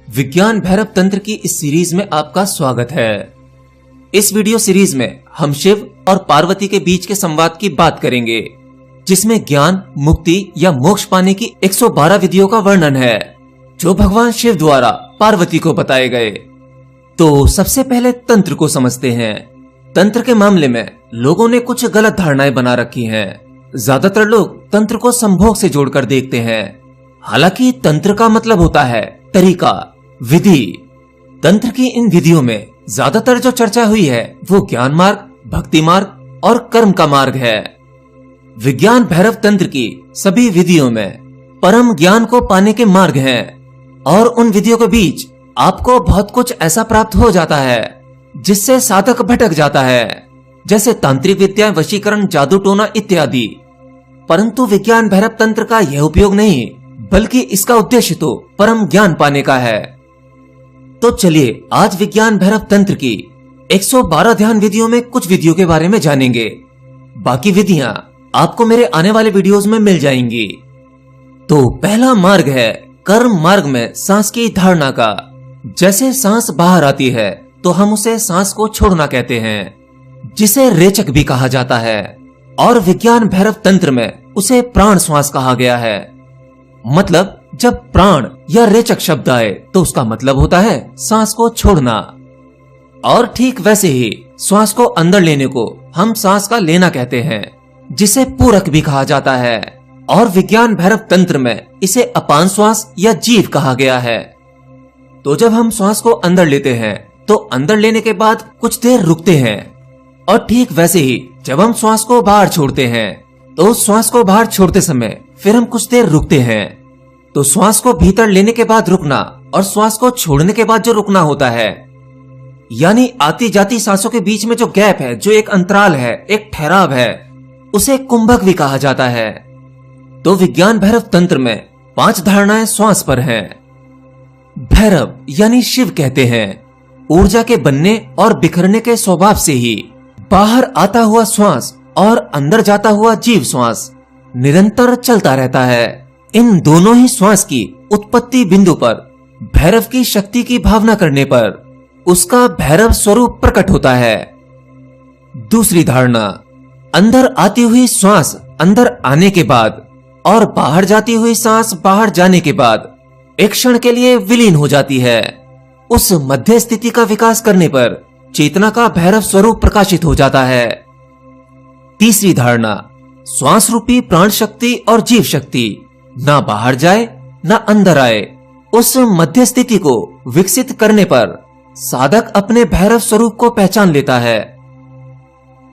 विज्ञान भैरव तंत्र की इस सीरीज में आपका स्वागत है। इस वीडियो सीरीज में हम शिव और पार्वती के बीच के संवाद की बात करेंगे, जिसमें ज्ञान, मुक्ति या मोक्ष पाने की 112 विधियों का वर्णन है, जो भगवान शिव द्वारा पार्वती को बताए गए। तो सबसे पहले तंत्र को समझते हैं। तंत्र के मामले में लोगों ने कुछ गलत धारणाएं बना रखी हैं। ज्यादातर लोग तंत्र को संभोग से जोड़कर देखते हैं, हालांकि तंत्र का मतलब होता है तरीका, विधि। तंत्र की इन विधियों में ज्यादातर जो चर्चा हुई है वो ज्ञान मार्ग, भक्ति मार्ग और कर्म का मार्ग है। विज्ञान भैरव तंत्र की सभी विधियों में परम ज्ञान को पाने के मार्ग हैं, और उन विधियों के बीच आपको बहुत कुछ ऐसा प्राप्त हो जाता है जिससे साधक भटक जाता है, जैसे तांत्रिक विद्या, वशीकरण, जादू टोना इत्यादि। परंतु विज्ञान भैरव तंत्र का यह उपयोग नहीं, बल्कि इसका उद्देश्य तो परम ज्ञान पाने का है। तो चलिए आज विज्ञान भैरव तंत्र की 112 ध्यान विधियों में कुछ विधियों के बारे में जानेंगे। बाकी विधियां आपको मेरे आने वाले वीडियोस में मिल जाएंगी। तो पहला मार्ग है कर्म मार्ग में सांस की धारणा का। जैसे सांस बाहर आती है तो हम उसे सांस को छोड़ना कहते हैं, जिसे रेचक भी कहा जाता है, और विज्ञान भैरव तंत्र में उसे प्राण श्वास कहा गया है। मतलब जब प्राण या रेचक शब्द आए तो उसका मतलब होता है सांस को छोड़ना। और ठीक वैसे ही श्वास को अंदर लेने को हम सांस का लेना कहते हैं, जिसे पूरक भी कहा जाता है, और विज्ञान भैरव तंत्र में इसे अपान श्वास या जीव कहा गया है। तो जब हम श्वास को अंदर लेते हैं तो अंदर लेने के बाद कुछ देर रुकते हैं, और ठीक वैसे ही जब हम श्वास को बाहर छोड़ते हैं तो श्वास को बाहर छोड़ते समय फिर हम कुछ देर रुकते हैं। तो श्वास को भीतर लेने के बाद रुकना और श्वास को छोड़ने के बाद जो रुकना होता है, यानी आती जाती सांसों के बीच में जो गैप है, जो एक अंतराल है, एक ठहराव है, उसे कुंभक भी कहा जाता है। तो विज्ञान भैरव तंत्र में 5 धारणाएं श्वास पर हैं। भैरव यानी शिव कहते हैं ऊर्जा के बनने और बिखरने के स्वभाव से ही बाहर आता हुआ श्वास और अंदर जाता हुआ जीव श्वास निरंतर चलता रहता है। इन दोनों ही श्वास की उत्पत्ति बिंदु पर भैरव की शक्ति की भावना करने पर उसका भैरव स्वरूप प्रकट होता है। दूसरी धारणा, अंदर आती हुई श्वास अंदर आने के बाद और बाहर जाती हुई सांस बाहर जाने के बाद एक क्षण के लिए विलीन हो जाती है। उस मध्य स्थिति का विकास करने पर चेतना का भैरव स्वरूप प्रकाशित हो जाता है। तीसरी धारणा, श्वास रूपी प्राण शक्ति और जीव शक्ति ना बाहर जाए ना अंदर आए, उस मध्य स्थिति को विकसित करने पर साधक अपने भैरव स्वरूप को पहचान लेता है।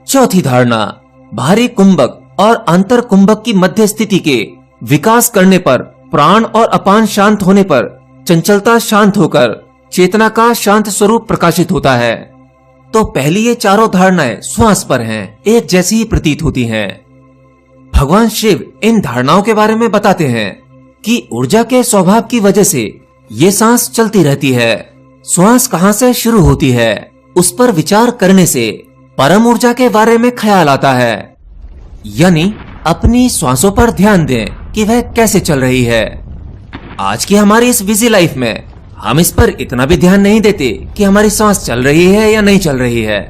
चौथी धारणा, बाहरी कुंभक और आंतर कुंभक की मध्य स्थिति के विकास करने पर प्राण और अपान शांत होने पर चंचलता शांत होकर चेतना का शांत स्वरूप प्रकाशित होता है। तो पहली ये चारों धारणाएं श्वास पर हैं, एक जैसी ही प्रतीत होती हैं। भगवान शिव इन धारणाओं के बारे में बताते हैं कि ऊर्जा के स्वभाव की वजह से ये सांस चलती रहती है। श्वास कहाँ से शुरू होती है, उस पर विचार करने से परम ऊर्जा के बारे में ख्याल आता है। यानी अपनी श्वासों पर ध्यान दें कि वह कैसे चल रही है। आज की हमारी इस बिजी लाइफ में हम इस पर इतना भी ध्यान नहीं देते कि हमारी सांस चल रही है या नहीं चल रही है।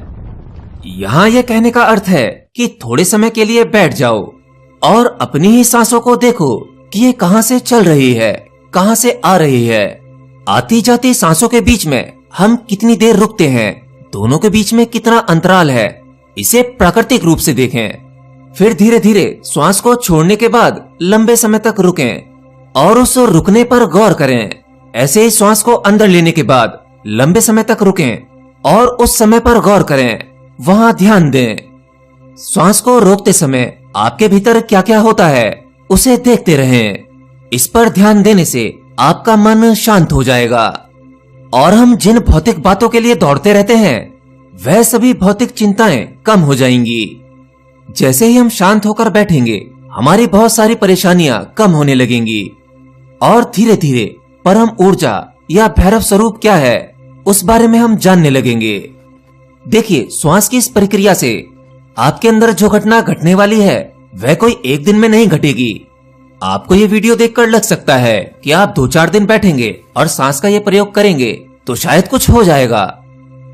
यहाँ यह कहने का अर्थ है कि थोड़े समय के लिए बैठ जाओ और अपनी ही सांसों को देखो कि ये कहाँ से चल रही है, कहाँ से आ रही है। आती जाती सांसों के बीच में हम कितनी देर रुकते हैं, दोनों के बीच में कितना अंतराल है, इसे प्राकृतिक रूप से देखें। फिर धीरे धीरे श्वास को छोड़ने के बाद लंबे समय तक रुकें और उस रुकने पर गौर करें। ऐसे ही श्वास को अंदर लेने के बाद लंबे समय तक रुकें और उस समय पर गौर करें, वहां ध्यान दें। श्वास को रोकते समय आपके भीतर क्या क्या होता है उसे देखते रहें। इस पर ध्यान देने से आपका मन शांत हो जाएगा, और हम जिन भौतिक बातों के लिए दौड़ते रहते हैं वह सभी भौतिक चिंताएं कम हो जाएंगी। जैसे ही हम शांत होकर बैठेंगे हमारी बहुत सारी परेशानियां कम होने लगेंगी, और धीरे धीरे परम ऊर्जा या भैरव स्वरूप क्या है उस बारे में हम जानने लगेंगे। देखिए, श्वास की इस प्रक्रिया से आपके अंदर जो घटना घटने वाली है वह कोई एक दिन में नहीं घटेगी। आपको ये वीडियो देखकर लग सकता है कि आप 2-4 दिन बैठेंगे और सांस का ये प्रयोग करेंगे तो शायद कुछ हो जाएगा,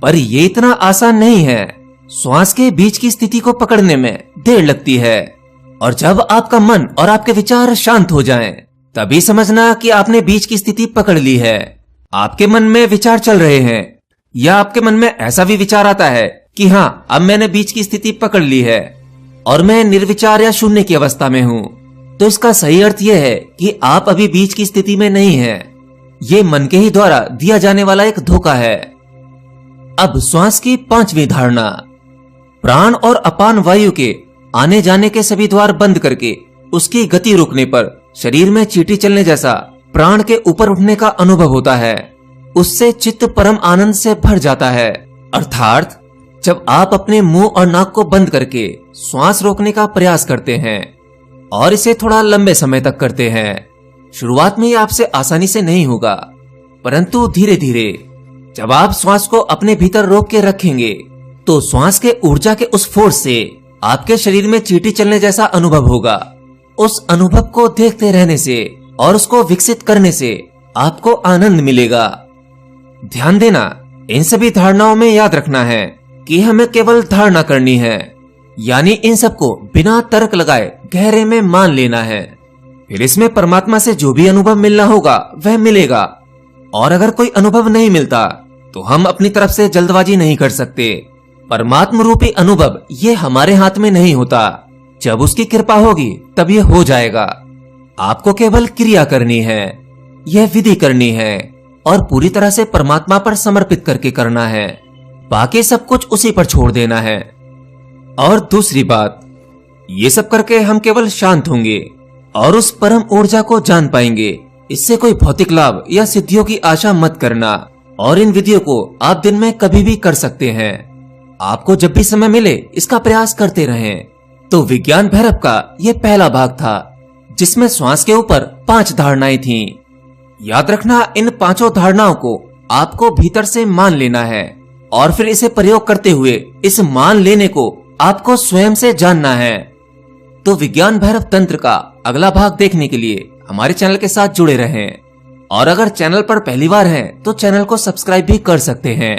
पर ये इतना आसान नहीं है। श्वास के बीच की स्थिति को पकड़ने में देर लगती है, और जब आपका मन और आपके विचार शांत हो जाएं, तभी समझना कि आपने बीच की स्थिति पकड़ ली है। आपके मन में विचार चल रहे हैं, या आपके मन में ऐसा भी विचार आता है कि हाँ, अब मैंने बीच की स्थिति पकड़ ली है और मैं निर्विचार या शून्य की अवस्था में हूँ, तो इसका सही अर्थ यह है कि आप अभी बीच की स्थिति में नहीं हैं। ये मन के ही द्वारा दिया जाने वाला एक धोखा है। अब श्वास की 5वीं धारणा। प्राण और अपान वायु के आने जाने के सभी द्वार बंद करके उसकी गति रोकने पर शरीर में चींटी चलने जैसा प्राण के ऊपर उठने का अनुभव होता है। उससे चित्त परम आनंद से भर जाता है। अर्थात जब आप अपने मुंह और नाक को बंद करके श्वास रोकने का प्रयास करते हैं और इसे थोड़ा लंबे समय तक करते हैं, शुरुआत में ये आपसे आसानी से नहीं होगा, परंतु धीरे धीरे जब आप श्वास को अपने भीतर रोक के रखेंगे तो श्वास के ऊर्जा के उस फोर्स से आपके शरीर में चींटी चलने जैसा अनुभव होगा। उस अनुभव को देखते रहने से और उसको विकसित करने से आपको आनंद मिलेगा। ध्यान देना, इन सभी धारणाओं में याद रखना है कि हमें केवल धारणा करनी है, यानी इन सबको बिना तर्क लगाए गहरे में मान लेना है। फिर इसमें परमात्मा से जो भी अनुभव मिलना होगा वह मिलेगा, और अगर कोई अनुभव नहीं मिलता तो हम अपनी तरफ से जल्दबाजी नहीं कर सकते। परमात्मा रूपी अनुभव ये हमारे हाथ में नहीं होता, जब उसकी कृपा होगी तब ये हो जाएगा। आपको केवल क्रिया करनी है, यह विधि करनी है और पूरी तरह से परमात्मा पर समर्पित करके करना है। बाकी सब कुछ उसी पर छोड़ देना है। और दूसरी बात, ये सब करके हम केवल शांत होंगे और उस परम ऊर्जा को जान पाएंगे। इससे कोई भौतिक लाभ या सिद्धियों की आशा मत करना, और इन विधियों को आप दिन में कभी भी कर सकते हैं। आपको जब भी समय मिले इसका प्रयास करते रहें। तो विज्ञान भैरव का यह पहला भाग था, जिसमें श्वास के ऊपर 5 धारणाएं थीं। याद रखना, इन 5 धारणाओं को आपको भीतर से मान लेना है और फिर इसे प्रयोग करते हुए इस मान लेने को आपको स्वयं से जानना है। तो विज्ञान भैरव तंत्र का अगला भाग देखने के लिए हमारे चैनल के साथ जुड़े रहें, और अगर चैनल पर पहली बार हैं तो चैनल को सब्सक्राइब भी कर सकते हैं,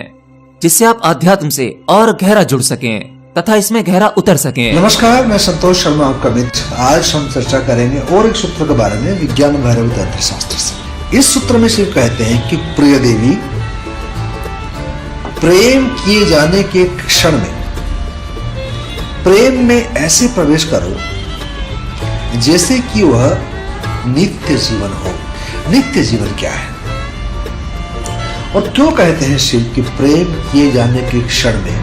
जिससे आप आध्यात्म से और गहरा जुड़ सकें तथा इसमें गहरा उतर सकें। नमस्कार, मैं संतोष शर्मा, आपका मित्र। आज हम चर्चा करेंगे और एक सूत्र के बारे में विज्ञान भैरव तंत्र शास्त्र से। इस सूत्र में सिर्फ कहते हैं कि प्रिय देवी, प्रेम किए जाने के क्षण में प्रेम में ऐसे प्रवेश करो जैसे कि वह नित्य जीवन हो। नित्य जीवन क्या है और क्यों कहते हैं शिव कि प्रेम किए जाने के क्षण में,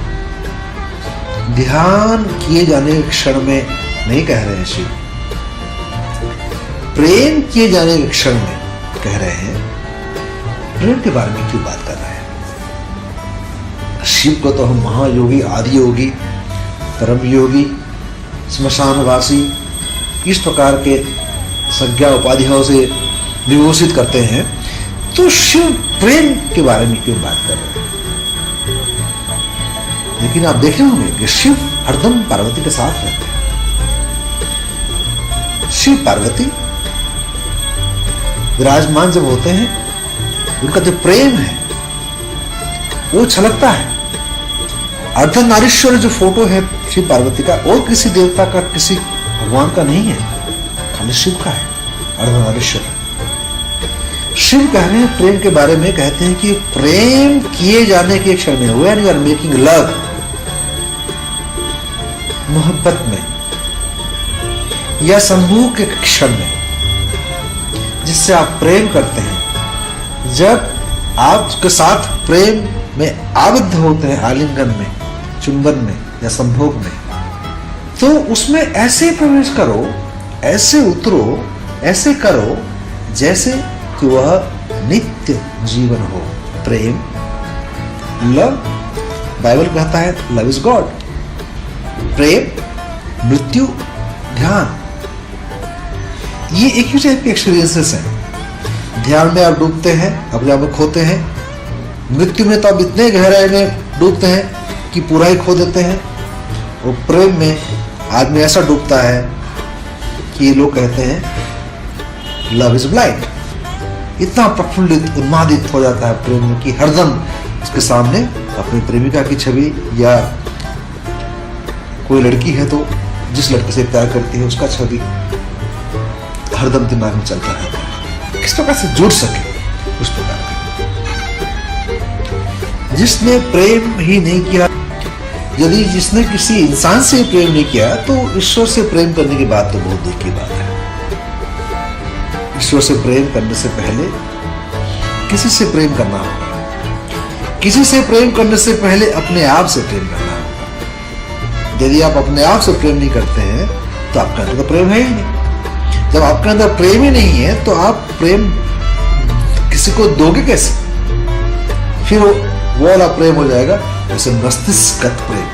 ध्यान किए जाने के क्षण में नहीं कह रहे हैं शिव, प्रेम किए जाने के क्षण में कह रहे हैं। प्रेम के बारे में क्यों बात कर रहे हैं? शिव को तो हम महायोगी, आदि योगी, परम योगी, स्मशानवासी, इस प्रकार के संज्ञा उपाधियों से विभूषित करते हैं, तो शिव प्रेम के बारे में क्यों बात कर रहे हैं? लेकिन आप देखे होंगे कि शिव हरदम पार्वती के साथ रहते हैं। शिव पार्वती विराजमान जब होते हैं, उनका जो प्रेम है वो छलकता है। अर्धनारीश्वर जो फोटो है शिव पार्वती का, और किसी देवता का, किसी भगवान का नहीं है, खाली शिव का है, अर्धनारीश्वर। शिव कह रहे हैं प्रेम के बारे में, कहते हैं कि प्रेम किए जाने के क्षण में, when you are making love, मोहब्बत में या संभोग के क्षण में, जिससे आप प्रेम करते हैं, जब आपके साथ प्रेम में आबद्ध होते हैं, आलिंगन में, चुंबन में या संभोग में, तो उसमें ऐसे प्रवेश करो, ऐसे उतरो, ऐसे करो जैसे कि वह नित्य जीवन हो। प्रेम, लव, बाइबल कहता है लव इज गॉड। प्रेम, मृत्यु, ध्यान, ये एक ही टाइप के एक्सपीरियंसेस हैं। ध्यान में आप डूबते हैं, अपने आप में खोते हैं। मृत्यु में तो आप इतने गहराई में डूबते हैं कि पूरा ही खो देते हैं। और प्रेम में आदमी ऐसा डूबता है कि लोग कहते हैं लव इज ब्लाइंड। इतना प्रफुल्लित उन्मादित हो जाता है प्रेम में कि हरदम उसके सामने अपनी प्रेमिका की छवि, या कोई लड़की है तो जिस लड़के से प्यार करती है उसका छवि हरदम दिमाग में चलता रहता है, किस प्रकार से जुड़ सके उस प्रकार का। जिसने प्रेम ही नहीं किया, यदि जिसने किसी इंसान से प्रेम नहीं किया, तो ईश्वर से प्रेम करने की बात तो बहुत दूर की बात है। ईश्वर से प्रेम करने से पहले किसी से प्रेम करना होगा। किसी से प्रेम करने से पहले अपने आप से प्रेम करना होगा। यदि आप अपने आप से प्रेम नहीं करते हैं तो आपके अंदर तो प्रेम है ही नहीं। जब आपके अंदर प्रेम ही नहीं है तो आप प्रेम किसी को दोगे कैसे? फिर वो वाला प्रेम हो जाएगा जैसे मस्तिष्कगत प्रेम,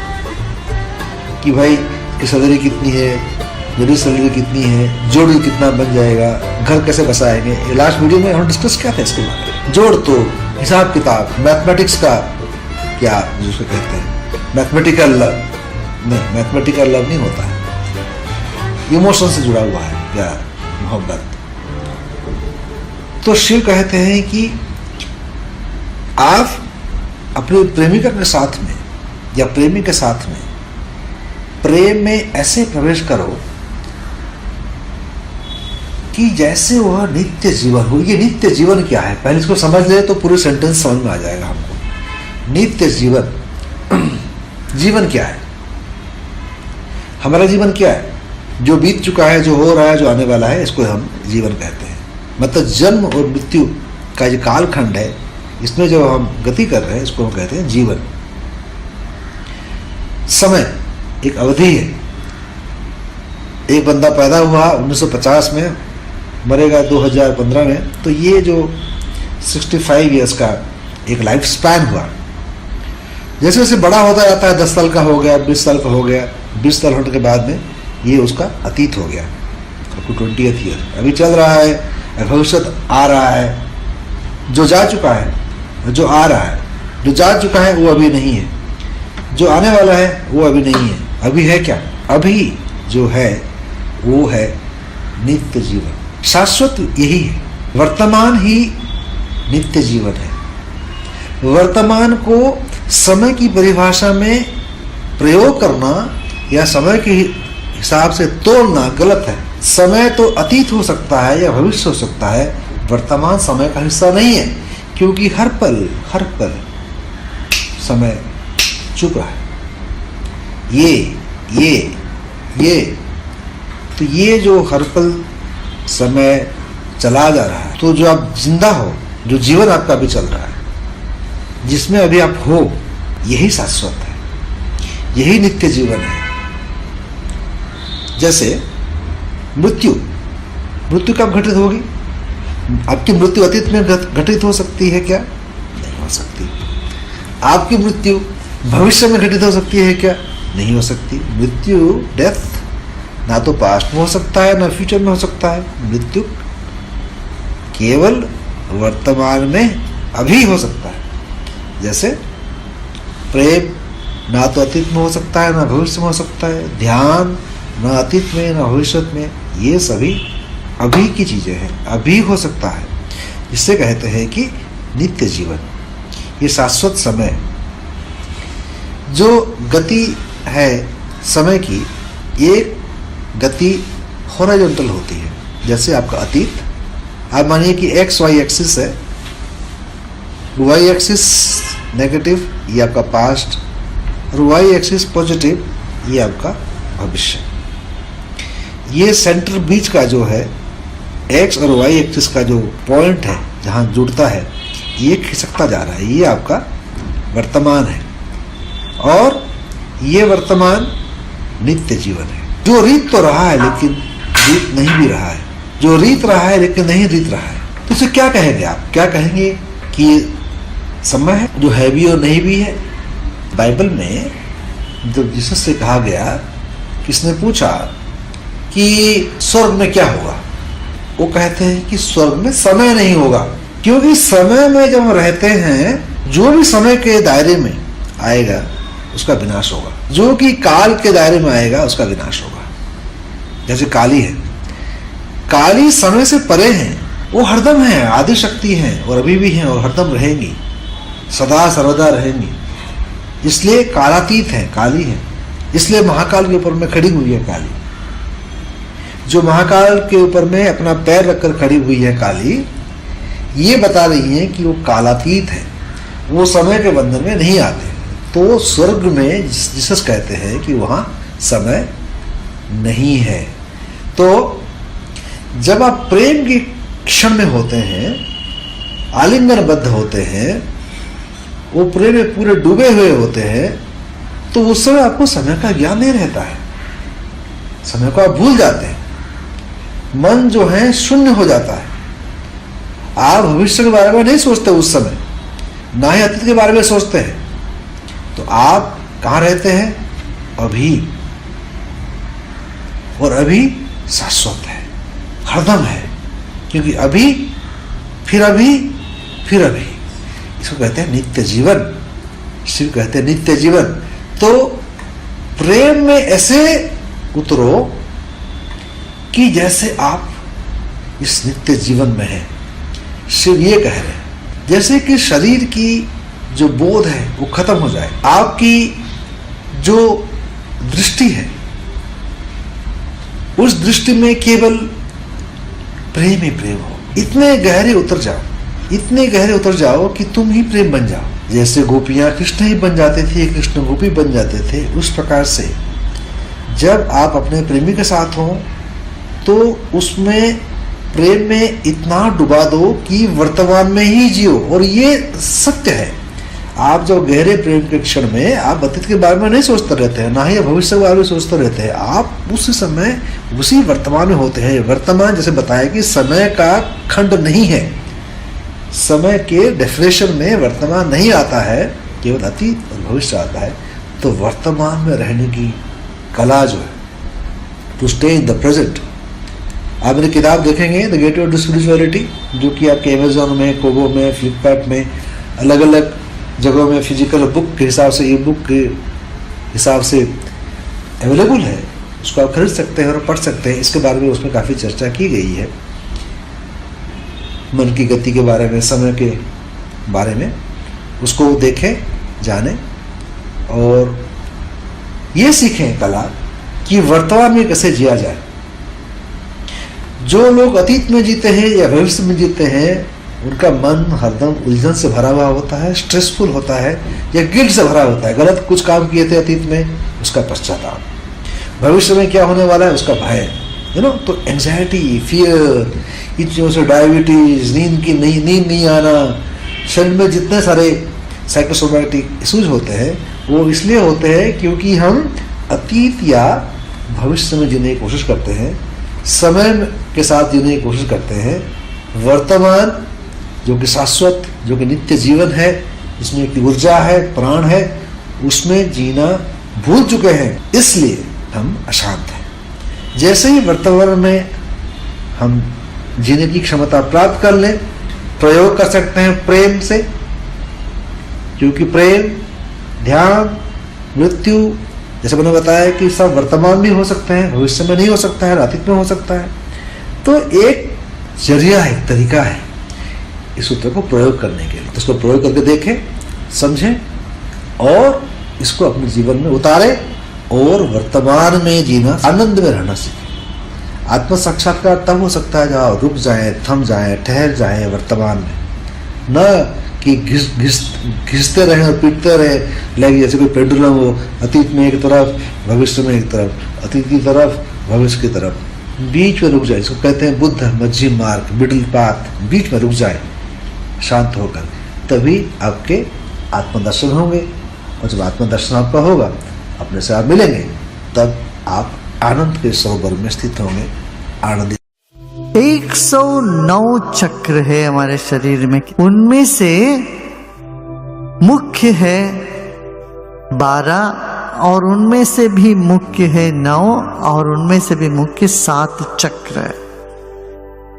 कि भाई की सैलरी कितनी है, मेरी सैलरी कितनी है, जोड़ कितना बन जाएगा, घर कैसे बसाएंगे। लास्ट वीडियो में हम डिस्कस किया था इसके बारे में। जोड़ तो हिसाब किताब, मैथमेटिक्स का क्या जिसको कहते हैं मैथमेटिकल लव, नहीं मैथमेटिकल लव नहीं होता है, इमोशन से जुड़ा हुआ है प्यार मोहब्बत। तो शिव कहते हैं कि आप अपने प्रेमिका के साथ में या प्रेमी के साथ में प्रेम में ऐसे प्रवेश करो कि जैसे वह नित्य जीवन हो। ये नित्य जीवन क्या है, पहले इसको समझ ले तो पूरे सेंटेंस समझ में आ जाएगा हमको। नित्य जीवन, जीवन क्या है? हमारा जीवन क्या है? जो बीत चुका है, जो हो रहा है, जो आने वाला है, इसको हम जीवन कहते हैं। मतलब जन्म और मृत्यु का जो कालखंड है, इसमें जो हम गति कर रहे हैं, इसको हम कहते हैं जीवन। समय एक अवधि है। एक बंदा पैदा हुआ 1950 में, मरेगा 2015 में, तो ये जो 65 ईयर्स का एक लाइफ स्पैन हुआ। जैसे जैसे बड़ा होता जाता है, 10 साल का हो गया, 20 साल का हो गया, 20 साल होने के बाद में ये उसका अतीत हो गया, आपको 20th ईयर अभी चल रहा है। भविष्य आ रहा है, जो जा चुका है, जो आ रहा है। जो जा चुका है वो अभी नहीं है, जो आने वाला है वो अभी नहीं है। अभी है क्या? अभी जो है वो है नित्य जीवन। शाश्वत यही है, वर्तमान ही नित्य जीवन है। वर्तमान को समय की परिभाषा में प्रयोग करना या समय के हिसाब से तोड़ना गलत है। समय तो अतीत हो सकता है या भविष्य हो सकता है, वर्तमान समय का हिस्सा नहीं है, क्योंकि हर पल समय चुक रहा है। ये तो ये जो हर पल समय चला जा रहा है, तो जो आप जिंदा हो, जो जीवन आपका अभी चल रहा है, जिसमें अभी आप हो, यही शाश्वत है, यही नित्य जीवन है। जैसे मृत्यु कब घटित होगी? आपकी मृत्यु अतीत में घटित हो सकती है क्या? नहीं हो सकती। आपकी मृत्यु भविष्य में घटित हो सकती है क्या? नहीं हो सकती। मृत्यु, डेथ, ना तो पास्ट में हो सकता है ना फ्यूचर में हो सकता है। मृत्यु केवल वर्तमान में अभी हो सकता है। जैसे प्रेम ना तो अतीत में हो सकता है ना भविष्य में हो सकता है। ध्यान ना अतीत में ना भविष्य में, ये सभी अभी की चीजें हैं, अभी हो सकता है। जिससे कहते हैं कि नित्य जीवन, ये शाश्वत समय, जो गति है समय की, एक गति हॉरिजॉन्टल होती है। जैसे आपका अतीत, आप मानिए कि एक्स वाई एक्सिस है, वाई एक्सिस नेगेटिव ये आपका पास्ट, और वाई एक्सिस पॉजिटिव ये आपका भविष्य। ये सेंटर बीच का जो है एक्स और वाई एक्सिस का जो पॉइंट है, जहाँ जुड़ता है, ये खिसकता जा रहा है, ये आपका वर्तमान है। और ये वर्तमान नित्य जीवन है, जो रीत तो रहा है लेकिन रीत नहीं भी रहा है, जो रीत रहा है लेकिन नहीं रीत रहा है। तो इसे क्या कहेंगे आप? क्या कहेंगे कि ये समय है जो है भी और नहीं भी है? बाइबल में जब जीसस से कहा गया, किसने पूछा कि स्वर्ग में क्या होगा, वो कहते हैं कि स्वर्ग में समय नहीं होगा, क्योंकि समय में जब हम रहते हैं, जो भी समय के दायरे में आएगा उसका विनाश होगा, जो कि काल के दायरे में आएगा उसका विनाश होगा। जैसे काली है, काली समय से परे हैं, वो हरदम है, आदि शक्ति है और अभी भी हैं और हरदम रहेंगी, सदा सर्वदा रहेंगी। इसलिए कालातीत है, काली है। इसलिए महाकाल के ऊपर में खड़ी हुई है काली। जो महाकाल के ऊपर में अपना पैर रखकर खड़ी हुई है काली, ये बता रही है कि वो कालातीत है, वो समय के बंधन में नहीं आते। तो स्वर्ग में जिसस कहते हैं कि वहाँ समय नहीं है। तो जब आप प्रेम के क्षण में होते हैं, आलिंगनबद्ध होते हैं, वो प्रेम में पूरे डूबे हुए होते हैं, तो उस समय आपको समय का ज्ञान नहीं रहता है, समय को आप भूल जाते हैं। मन जो है शून्य हो जाता है। आप भविष्य के बारे में नहीं सोचते उस समय, ना ही अतीत के बारे में सोचते हैं। तो आप कहाँ रहते हैं? अभी। और अभी शाश्वत है, हरदम है, क्योंकि अभी फिर अभी फिर अभी। इसको कहते हैं नित्य जीवन। शिव कहते हैं नित्य जीवन। तो प्रेम में ऐसे उतरो कि जैसे आप इस नित्य जीवन में हैं। शिव ये कह रहे हैं जैसे कि शरीर की जो बोध है वो खत्म हो जाए, आपकी जो दृष्टि है उस दृष्टि में केवल प्रेम ही प्रेम हो। इतने गहरे उतर जाओ, इतने गहरे उतर जाओ कि तुम ही प्रेम बन जाओ। जैसे गोपियां कृष्ण ही बन जाते थे, कृष्ण गोपी बन जाते थे, उस प्रकार से जब आप अपने प्रेमी के साथ हो तो उसमें प्रेम में इतना डुबा दो कि वर्तमान में ही जियो। और ये सत्य है। आप जो गहरे प्रेम के क्षण में आप अतीत के बारे में नहीं सोचते रहते हैं, ना ही भविष्य के बारे में सोचते रहते हैं। आप उस समय उसी वर्तमान में होते हैं। वर्तमान जैसे बताया कि समय का खंड नहीं है, समय के डेफिनेशन में वर्तमान नहीं आता है, केवल अतीत और भविष्य आता है। तो वर्तमान में रहने की कला जो है, to stay in the present. आप मेरी किताब देखेंगे द गेटवे टू स्पिरिचुअलिटी, जो कि आपके अमेजोन में, कोबो में, फ्लिपकार्ट में, अलग अलग जगहों में फिजिकल बुक के हिसाब से, ई बुक के हिसाब से अवेलेबल है। उसको आप खरीद सकते हैं और पढ़ सकते हैं। इसके बारे में उसमें काफ़ी चर्चा की गई है, मन की गति के बारे में, समय के बारे में। उसको देखें, जानें और ये सीखें कला कि वर्तमान में कैसे जिया जाए। जो लोग अतीत में जीते हैं या भविष्य में जीते हैं, उनका मन हरदम उलझन से भरा हुआ होता है, स्ट्रेसफुल होता है या गिल्ट से भरा होता है। गलत कुछ काम किए थे अतीत में, उसका पश्चाताप। भविष्य में क्या होने वाला है, उसका भय, तो एंजाइटी, फियर, इन चीज़ों से डायबिटीज, नींद नहीं आना, शरीर में जितने सारे साइकोसोमैटिक इश्यूज होते हैं वो इसलिए होते हैं क्योंकि हम अतीत या भविष्य में जीने की कोशिश करते हैं, समय के साथ जीने की कोशिश करते हैं। वर्तमान जो कि शाश्वत, जो कि नित्य जीवन है, जिसमें एक ऊर्जा है, प्राण है, उसमें जीना भूल चुके हैं, इसलिए हम अशांत हैं। जैसे ही वर्तमान में हम जीने की क्षमता प्राप्त कर लें, प्रयोग कर सकते हैं प्रेम से, क्योंकि प्रेम, ध्यान, मृत्यु, जैसे मैंने बताया कि सब वर्तमान में हो सकते हैं, भविष्य में नहीं हो सकता है, अतीत में हो सकता है। तो एक जरिया है, एक तरीका है इस सूत्र को प्रयोग करने के लिए। तो इसको प्रयोग करके देखें, समझें और इसको अपने जीवन में उतारें और वर्तमान में जीना, आनंद में रहना सीखें। आत्म साक्षात्कार तब हो सकता है जब आप रुक जाएं, थम जाएं, ठहर जाएं वर्तमान में, न कि घिसते रहें और पीटते रहें, लगे जैसे कोई पेंडुलम हो, अतीत में एक तरफ, भविष्य में एक तरफ, अतीत की तरफ, भविष्य की तरफ। बीच में रुक जाए, इसको कहते हैं बुद्ध मध्यम मार्ग, मिडिल पाथ। बीच में रुक जाए शांत होकर, तभी आपके आत्मदर्शन होंगे। और जब आत्मदर्शन आपका होगा, अपने से आप मिलेंगे, तब आप आनंद के सरोवर में स्थित होंगे, आनंदित। 109 चक्र है हमारे शरीर में, उनमें से मुख्य है 12 और उनमें से भी मुख्य है 9 और उनमें से भी मुख्य 7 चक्र है।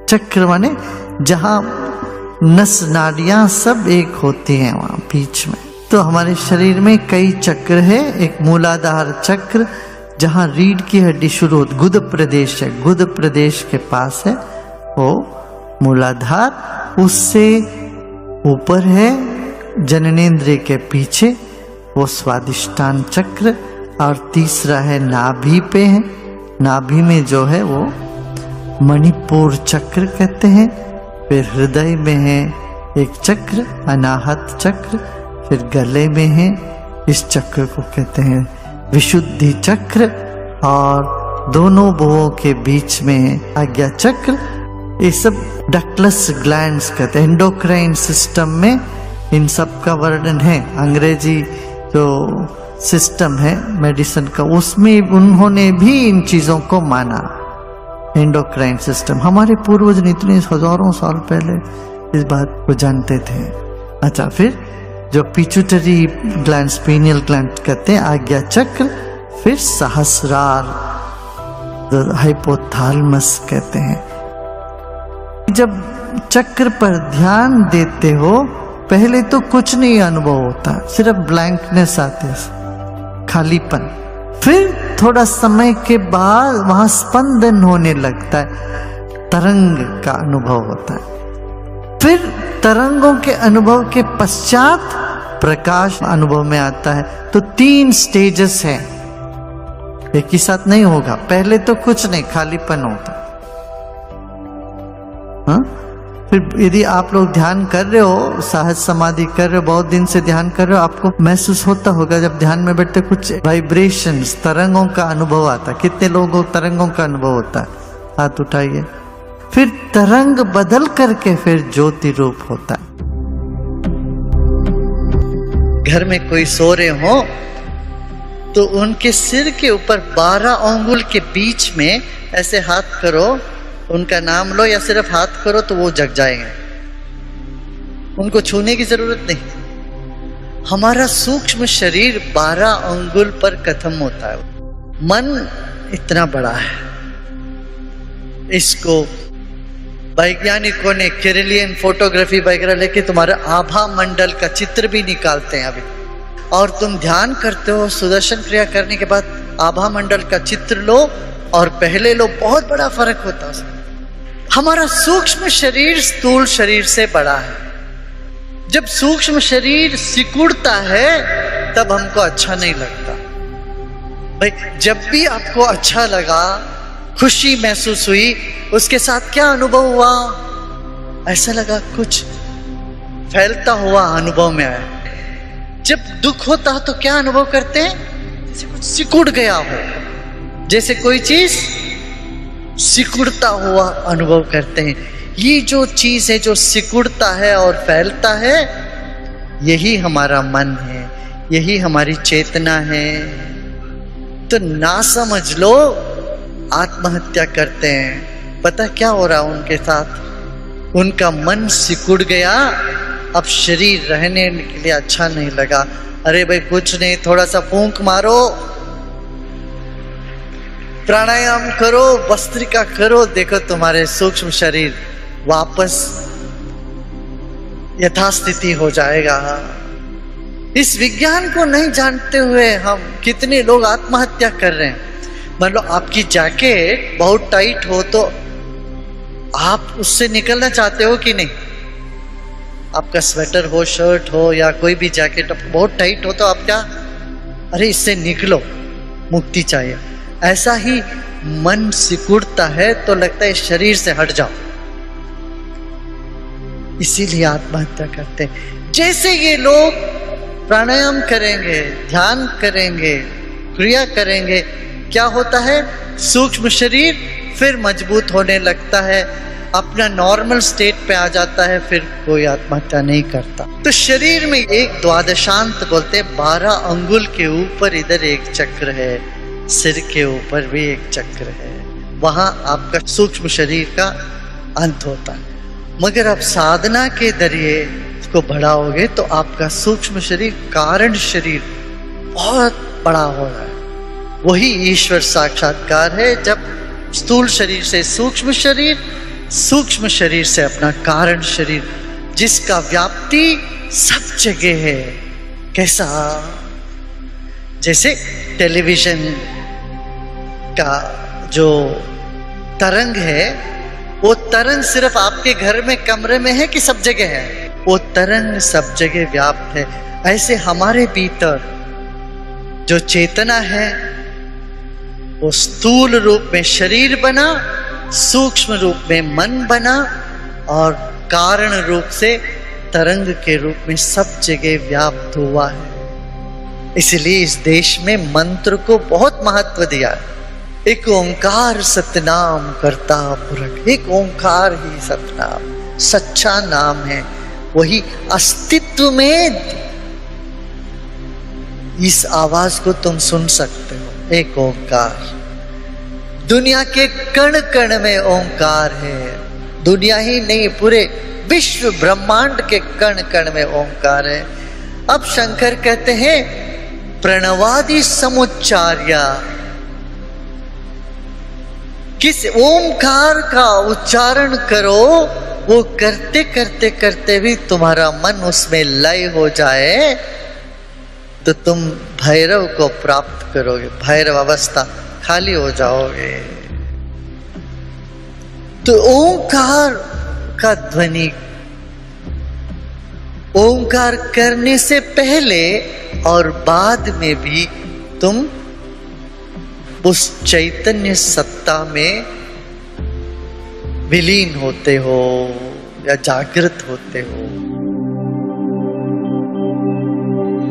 चक्र माने जहां नस नाड़ियां सब एक होती हैं, वहां बीच में। तो हमारे शरीर में कई चक्र है। एक मूलाधार चक्र जहाँ रीढ़ की हड्डी शुरू होती, गुद प्रदेश है, गुद प्रदेश के पास है वो मूलाधार, उससे ऊपर है जननेंद्रिय के पीछे वो स्वादिष्टान चक्र, और तीसरा है नाभि पे है, नाभि में जो है वो मणिपुर चक्र कहते हैं। फिर हृदय में है एक चक्र अनाहत चक्र, फिर गले में है, इस चक्र को कहते हैं विशुद्धि चक्र, और दोनों भुवों के बीच में है आज्ञा चक्र। ये सब डक्टलेस ग्लैंड्स कहते हैं। एंडोक्राइन सिस्टम में इन सब का वर्णन है। अंग्रेजी जो सिस्टम है मेडिसिन का, उसमें उन्होंने भी इन चीजों को माना। एंडोक्राइन सिस्टम, हमारे पूर्वज ने इतने हजारों साल पहले इस बात को जानते थे। अच्छा, फिर जो पिट्यूटरी ग्लैंड, पीनियल ग्लैंड कहते हैं आज्ञा चक्र, फिर सहस्रार, हाइपोथैलेमस कहते हैं। जब चक्र पर ध्यान देते हो पहले तो कुछ नहीं अनुभव होता, सिर्फ ब्लैंकनेस आती है, खालीपन। फिर थोड़ा समय के बाद वहां स्पंदन होने लगता है, तरंग का अनुभव होता है। फिर तरंगों के अनुभव के पश्चात प्रकाश अनुभव में आता है। तो 3 स्टेजेस हैं, एक ही साथ नहीं होगा। पहले तो कुछ नहीं, खालीपन होता। हाँ? फिर यदि आप लोग ध्यान कर रहे हो, सहज समाधि कर रहे हो, बहुत दिन से ध्यान कर रहे हो, आपको महसूस होता होगा जब ध्यान में बैठते कुछ वाइब्रेशंस, तरंगों का अनुभव आता। कितने लोगों को तरंगों का अनुभव होता है? हाथ उठाइए। फिर तरंग बदल करके फिर ज्योति रूप होता है। घर में कोई सो रहे हो तो उनके सिर के ऊपर 12 अंगुल के बीच में ऐसे हाथ करो, उनका नाम लो या सिर्फ हाथ करो तो वो जग जाएंगे। उनको छूने की जरूरत नहीं। हमारा सूक्ष्म शरीर 12 अंगुल पर खत्म होता है। मन इतना बड़ा है, इसको वैज्ञानिकों ने केरलियन फोटोग्राफी वगैरह लेके तुम्हारे आभा मंडल का चित्र भी निकालते हैं अभी। और तुम ध्यान करते हो, सुदर्शन क्रिया करने के बाद आभा मंडल का चित्र लो और पहले लो, बहुत बड़ा फर्क होता है। हमारा सूक्ष्म शरीर स्थूल शरीर से बड़ा है। जब सूक्ष्म शरीर सिकुड़ता है तब हमको अच्छा नहीं लगता। भाई, जब भी आपको अच्छा लगा, खुशी महसूस हुई, उसके साथ क्या अनुभव हुआ? ऐसा लगा कुछ फैलता हुआ अनुभव में आया। जब दुख होता है तो क्या अनुभव करते हैं? जैसे कुछ सिकुड़ गया हो, जैसे कोई चीज सिकुड़ता हुआ अनुभव करते हैं। ये जो चीज है जो सिकुड़ता है और फैलता है, यही हमारा मन है, यही हमारी चेतना है। तो ना समझ लो आत्महत्या करते हैं। पता क्या हो रहा उनके साथ? उनका मन सिकुड़ गया, अब शरीर रहने के लिए अच्छा नहीं लगा। अरे भाई कुछ नहीं, थोड़ा सा फूंक मारो, प्राणायाम करो, भस्त्रिका करो, देखो तुम्हारे सूक्ष्म शरीर वापस यथास्थिति हो जाएगा। इस विज्ञान को नहीं जानते हुए हम कितने लोग आत्महत्या कर रहे हैं। मान लो आपकी जैकेट बहुत टाइट हो तो आप उससे निकलना चाहते हो कि नहीं? आपका स्वेटर हो, शर्ट हो या कोई भी जैकेट बहुत टाइट हो तो आप क्या, अरे इससे निकलो, मुक्ति चाहिए। ऐसा ही मन सिकुड़ता है तो लगता है शरीर से हट जाओ, इसीलिए आत्महत्या करते हैं। जैसे ये लोग प्राणायाम करेंगे, ध्यान करेंगे, क्रिया करेंगे, क्या होता है? सूक्ष्म शरीर फिर मजबूत होने लगता है, अपना नॉर्मल स्टेट पे आ जाता है, फिर कोई आत्महत्या नहीं करता। तो शरीर में एक द्वादशांत बोलते हैं, 12 अंगुल के ऊपर इधर एक चक्र है, सिर के ऊपर भी एक चक्र है, वहां आपका सूक्ष्म शरीर का अंत होता है। मगर आप साधना के जरिए इसको बढ़ाओगे तो आपका सूक्ष्म शरीर, कारण शरीर बहुत बड़ा हो रहा है। वही ईश्वर साक्षात्कार है, जब स्थूल शरीर से सूक्ष्म शरीर, सूक्ष्म शरीर से अपना कारण शरीर, जिसका व्याप्ति सब जगह है। कैसा? जैसे टेलीविजन का जो तरंग है, वो तरंग सिर्फ आपके घर में कमरे में है कि सब जगह है? वो तरंग सब जगह व्याप्त है। ऐसे हमारे भीतर जो चेतना है वो स्थूल रूप में शरीर बना, सूक्ष्म रूप में मन बना और कारण रूप से तरंग के रूप में सब जगह व्याप्त हुआ है। इसलिए इस देश में मंत्र को बहुत महत्व दिया है। एक ओंकार सतनाम करता पुरख, एक ओंकार ही सतनाम सच्चा नाम है। वही अस्तित्व में इस आवाज को तुम सुन सकते हो, एक ओंकार। दुनिया के कण कण में ओंकार है। दुनिया ही नहीं, पूरे विश्व ब्रह्मांड के कण कण में ओंकार है। अब शंकर कहते हैं प्रणवादि समुच्चार्या, किस ओंकार का उच्चारण करो, वो करते करते करते भी तुम्हारा मन उसमें लय हो जाए तो तुम भैरव को प्राप्त करोगे, भैरव अवस्था, खाली हो जाओगे। तो ओंकार का ध्वनि, ओंकार करने से पहले और बाद में भी तुम उस चैतन्य सत्ता में विलीन होते हो या जागृत होते हो।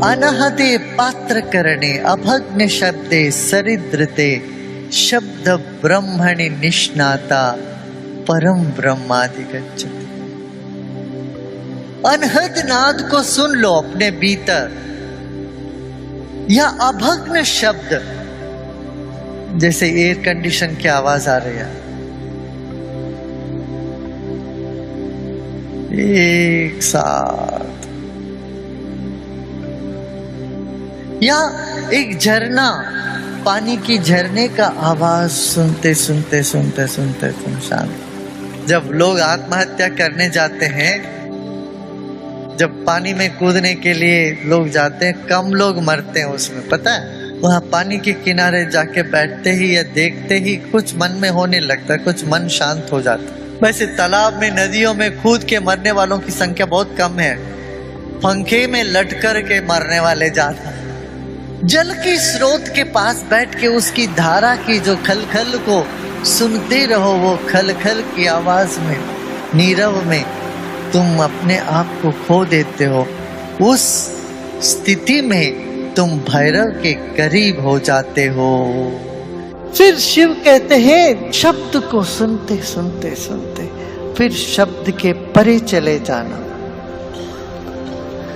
अनहते पात्र करणे अभग्न शब्दे सरिद्रते शब्द ब्रह्मणि निष्णाता परम ब्रह्माधिगच्छति। अनहद नाद को सुन लो अपने भीतर, या अभग्न शब्द, जैसे एयर कंडीशन की आवाज आ रही है, एक साथ, या एक झरना, पानी की झरने का आवाज सुनते सुनते सुनते सुनते तुम शांत। जब लोग आत्महत्या करने जाते हैं, जब पानी में कूदने के लिए लोग जाते हैं, कम लोग मरते हैं उसमें, पता है? वहां पानी के किनारे जाके बैठते ही या देखते ही कुछ मन में होने लगता है, कुछ मन शांत हो जाता है। वैसे तालाब में, नदियों में कूद के मरने वालों की संख्या बहुत कम है, पंखे में लटकर के मरने वाले ज्यादा। जल के स्रोत के पास बैठ के उसकी धारा की जो खलखल को सुनते रहो, वो खलखल की आवाज में, नीरव में तुम अपने आप को खो देते हो। उस स्थिति में तुम भैरव के करीब हो जाते हो। फिर शिव कहते हैं शब्द को सुनते सुनते सुनते फिर शब्द के परे चले जाना,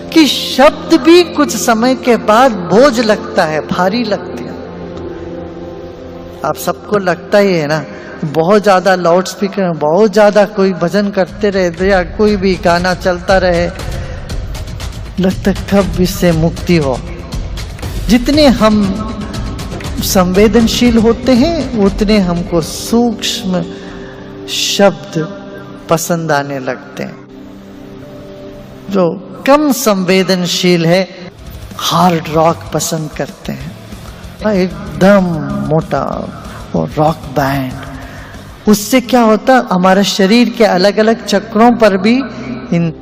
कि शब्द भी कुछ समय के बाद बोझ लगता है, भारी लगती है। आप सबको लगता ही है ना, बहुत ज्यादा लाउड स्पीकर में बहुत ज्यादा कोई भजन करते रहे या कोई भी गाना चलता रहे, लगता कब इससे मुक्ति हो। जितने हम संवेदनशील होते हैं उतने हमको सूक्ष्म शब्द पसंद आने लगते हैं। जो कम संवेदनशील है हार्ड रॉक पसंद करते हैं, एकदम मोटा और रॉक बैंड। उससे क्या होता, हमारे शरीर के अलग अलग चक्रों पर भी इन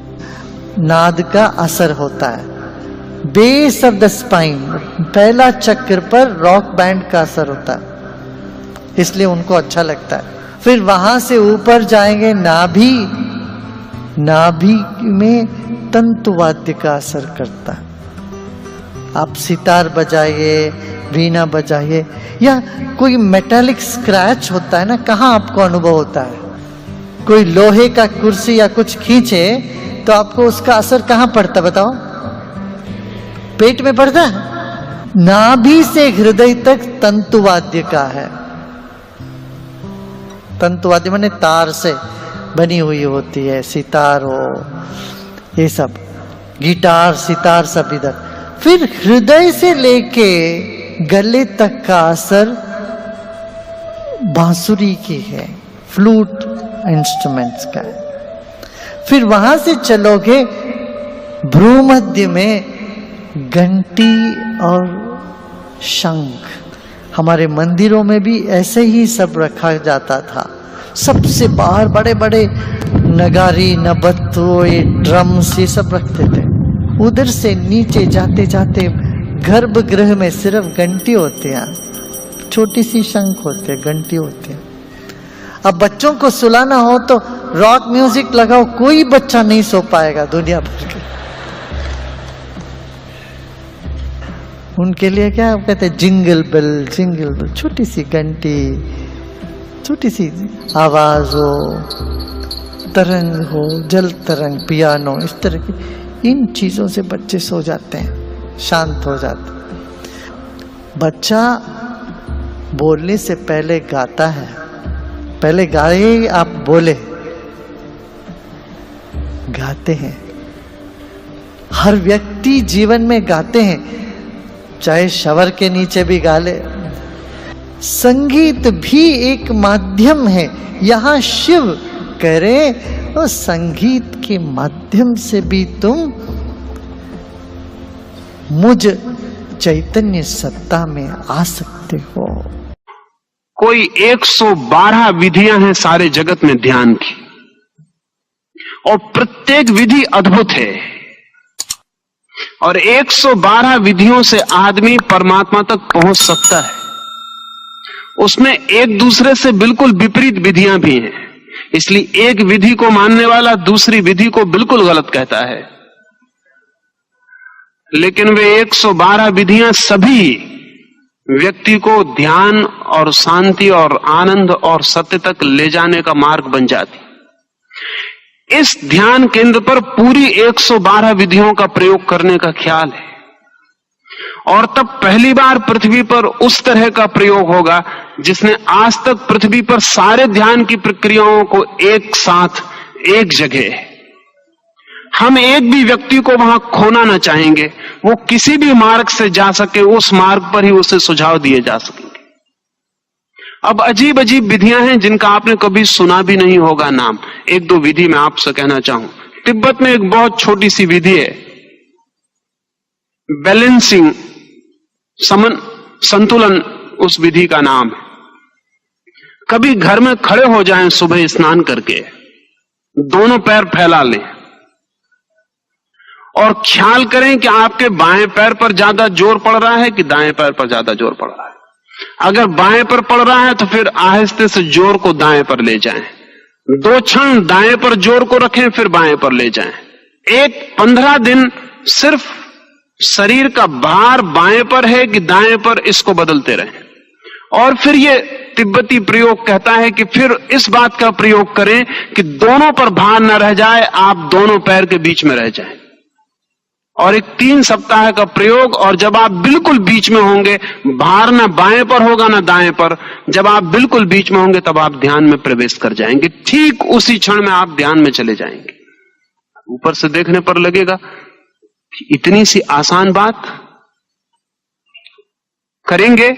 नाद का असर होता है। बेस ऑफ द स्पाइन, पहला चक्र पर रॉक बैंड का असर होता है, इसलिए उनको अच्छा लगता है। फिर वहां से ऊपर जाएंगे, नाभि, नाभि में तंतुवाद्य का असर करता है। आप सितार बजाइए, वीणा बजाइए, या कोई मेटालिक स्क्रैच होता है ना, कहाँ आपको अनुभव होता है? कोई लोहे का कुर्सी या कुछ खींचे तो आपको उसका असर कहाँ पड़ता, बताओ? पेट में पड़ता है। नाभि से हृदय तक तंतुवाद्य का है। तंतुवाद्य माने तार से बनी हुई होती है, सितार हो, ये सब, गिटार, सितार सब इधर। फिर हृदय से लेके गले तक का असर बांसुरी की है, फ्लूट इंस्ट्रूमेंट्स का है। फिर वहां से चलोगे भ्रूमध्य में घंटी और शंख, हमारे मंदिरों में भी ऐसे ही सब रखा जाता था। सबसे बाहर बड़े बड़े नगारी, नबत्तु, ये ड्रम्स, ये सब रखते थे। उधर से नीचे जाते जाते गर्भगृह में सिर्फ घंटी होते हैं, छोटी सी शंख होते हैं, घंटी होती है। अब बच्चों को सुलाना हो तो रॉक म्यूजिक लगाओ, कोई बच्चा नहीं सो पाएगा दुनिया भर के। उनके लिए क्या कहते हैं, जिंगल बेल, जिंगल बेल, छोटी सी घंटी, छोटी सी आवाज हो, तरंग हो, जल तरंग, पियानो, इस तरह की इन चीजों से बच्चे सो जाते हैं, शांत हो जाते हैं। बच्चा बोलने से पहले गाता है, पहले गाए आप बोले, गाते हैं। हर व्यक्ति जीवन में गाते हैं, चाहे शवर के नीचे भी गा ले। संगीत भी एक माध्यम है। यहाँ शिव कह रहे तो संगीत के माध्यम से भी तुम मुझ चैतन्य सत्ता में आ सकते हो। कोई 112 विधियां हैं सारे जगत में ध्यान की, और प्रत्येक विधि अद्भुत है। और 112 विधियों से आदमी परमात्मा तक पहुंच सकता है। उसमें एक दूसरे से बिल्कुल विपरीत विधियां भी हैं, इसलिए एक विधि को मानने वाला दूसरी विधि को बिल्कुल गलत कहता है। लेकिन वे 112 विधियां सभी व्यक्ति को ध्यान और शांति और आनंद और सत्य तक ले जाने का मार्ग बन जाती। इस ध्यान केंद्र पर पूरी 112 विधियों का प्रयोग करने का ख्याल है, और तब पहली बार पृथ्वी पर उस तरह का प्रयोग होगा जिसने आज तक पृथ्वी पर सारे ध्यान की प्रक्रियाओं को एक साथ एक जगह, हम एक भी व्यक्ति को वहां खोना ना चाहेंगे। वो किसी भी मार्ग से जा सके, उस मार्ग पर ही उसे सुझाव दिए जा सकेंगे। अब अजीब अजीब विधियां हैं जिनका आपने कभी सुना भी नहीं होगा नाम। एक दो विधि मैं आपसे कहना चाहूं। तिब्बत में एक बहुत छोटी सी विधि है, बैलेंसिंग, संतुलन उस विधि का नाम है। कभी घर में खड़े हो जाएं सुबह स्नान करके, दोनों पैर फैला लें और ख्याल करें कि आपके बाएं पैर पर ज्यादा जोर पड़ रहा है कि दाएं पैर पर ज्यादा जोर पड़ रहा है। अगर बाएं पर पड़ रहा है तो फिर आहिस्ते से जोर को दाएं पर ले जाएं। 2 क्षण दाएं पर जोर को रखें, फिर बाएं पर ले जाएं। 15 दिन सिर्फ शरीर का भार बाएं पर है कि दाएं पर, इसको बदलते रहें। और फिर ये तिब्बती प्रयोग कहता है कि फिर इस बात का प्रयोग करें कि दोनों पर भार न रह जाए, आप दोनों पैर के बीच में रह जाएं। और एक 3 सप्ताह का प्रयोग, और जब आप बिल्कुल बीच में होंगे, भार ना बाएं पर होगा ना दाएं पर, जब आप बिल्कुल बीच में होंगे तब आप ध्यान में प्रवेश कर जाएंगे। ठीक उसी क्षण में आप ध्यान में चले जाएंगे। ऊपर से देखने पर लगेगा कि इतनी सी आसान बात, करेंगे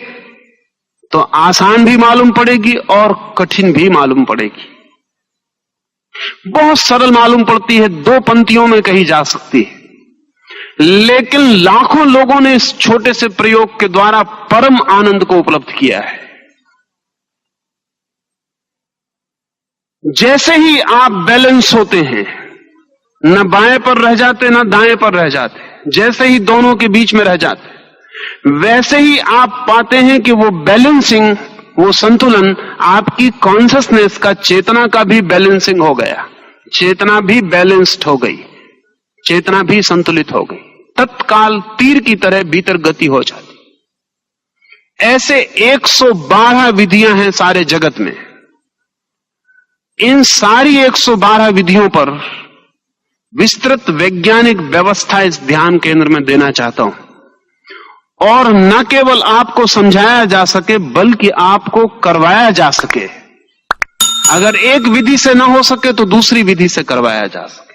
तो आसान भी मालूम पड़ेगी और कठिन भी मालूम पड़ेगी। बहुत सरल मालूम पड़ती है, 2 पंक्तियों में कही जा सकती है, लेकिन लाखों लोगों ने इस छोटे से प्रयोग के द्वारा परम आनंद को उपलब्ध किया है। जैसे ही आप बैलेंस होते हैं, न बाएं पर रह जाते न दाएं पर रह जाते, जैसे ही दोनों के बीच में रह जाते, वैसे ही आप पाते हैं कि वो बैलेंसिंग, वो संतुलन आपकी कॉन्शियसनेस का, चेतना का भी बैलेंसिंग हो गया। चेतना भी बैलेंस्ड हो गई, चेतना भी संतुलित हो गई। तत्काल तीर की तरह भीतर गति हो जाती। ऐसे 112 विधियां हैं सारे जगत में। इन सारी 112 विधियों पर विस्तृत वैज्ञानिक व्यवस्था इस ध्यान केंद्र में देना चाहता हूं, और न केवल आपको समझाया जा सके बल्कि आपको करवाया जा सके। अगर एक विधि से ना हो सके तो दूसरी विधि से करवाया जा सके,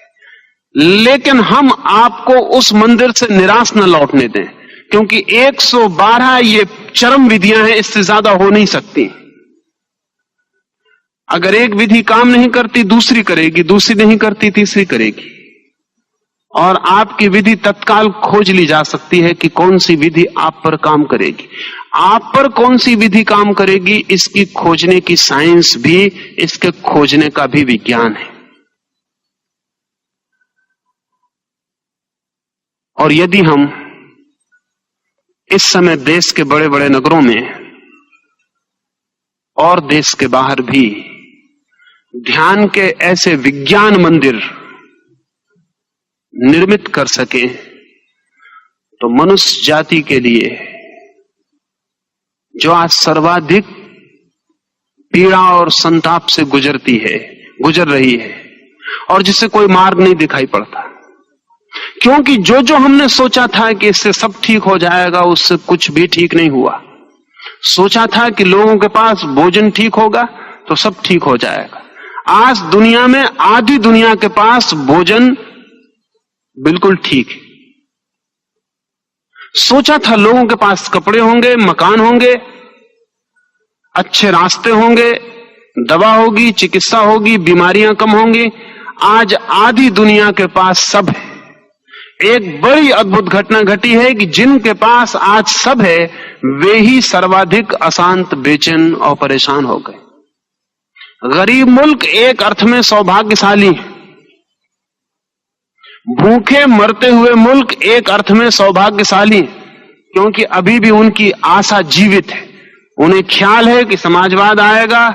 लेकिन हम आपको उस मंदिर से निराश न लौटने दें, क्योंकि 112 ये चरम विधियां हैं, इससे ज्यादा हो नहीं सकती। अगर एक विधि काम नहीं करती दूसरी करेगी, दूसरी नहीं करती तीसरी करेगी, और आपकी विधि तत्काल खोज ली जा सकती है कि कौन सी विधि आप पर काम करेगी। आप पर कौन सी विधि काम करेगी, इसकी खोजने की साइंस भी, इसके खोजने का भी विज्ञान है। और यदि हम इस समय देश के बड़े बड़े नगरों में और देश के बाहर भी ध्यान के ऐसे विज्ञान मंदिर निर्मित कर सके, तो मनुष्य जाति के लिए, जो आज सर्वाधिक पीड़ा और संताप से गुजर रही है, और जिसे कोई मार्ग नहीं दिखाई पड़ता, क्योंकि जो जो हमने सोचा था कि इससे सब ठीक हो जाएगा, उससे कुछ भी ठीक नहीं हुआ। सोचा था कि लोगों के पास भोजन ठीक होगा तो सब ठीक हो जाएगा। आज दुनिया में आधी दुनिया के पास भोजन बिल्कुल ठीक है। सोचा था लोगों के पास कपड़े होंगे, मकान होंगे, अच्छे रास्ते होंगे, दवा होगी, चिकित्सा होगी, बीमारियां कम होंगी। आज आधी दुनिया के पास सब है। एक बड़ी अद्भुत घटना घटी है कि जिनके पास आज सब है, वे ही सर्वाधिक अशांत, बेचैन और परेशान हो गए। गरीब मुल्क एक अर्थ में सौभाग्यशाली है। भूखे मरते हुए मुल्क एक अर्थ में सौभाग्यशाली, क्योंकि अभी भी उनकी आशा जीवित है। उन्हें ख्याल है कि समाजवाद आएगा,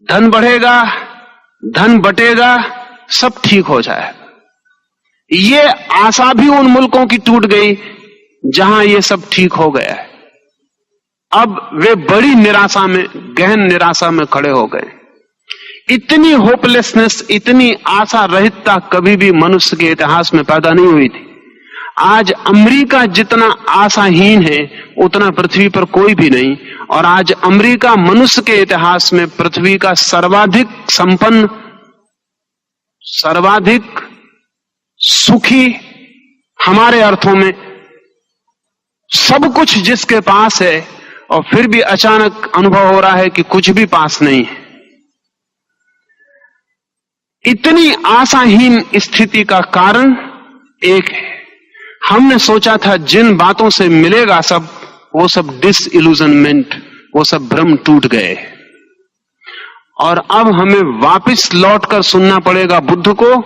धन बढ़ेगा, धन बटेगा, सब ठीक हो जाएगा। ये आशा भी उन मुल्कों की टूट गई जहां ये सब ठीक हो गया है। अब वे बड़ी निराशा में, गहन निराशा में खड़े हो गए। इतनी होपलेसनेस, इतनी आशा रहितता कभी भी मनुष्य के इतिहास में पैदा नहीं हुई थी। आज अमेरिका जितना आशाहीन है, उतना पृथ्वी पर कोई भी नहीं। और आज अमेरिका मनुष्य के इतिहास में पृथ्वी का सर्वाधिक संपन्न, सर्वाधिक सुखी, हमारे अर्थों में सब कुछ जिसके पास है, और फिर भी अचानक अनुभव हो रहा है कि कुछ भी पास नहीं है। इतनी आशाहीन स्थिति का कारण एक है, हमने सोचा था जिन बातों से मिलेगा सब, वो सब डिसइल्यूजनमेंट, वो सब भ्रम टूट गए। और अब हमें वापस लौटकर सुनना पड़ेगा बुद्ध को,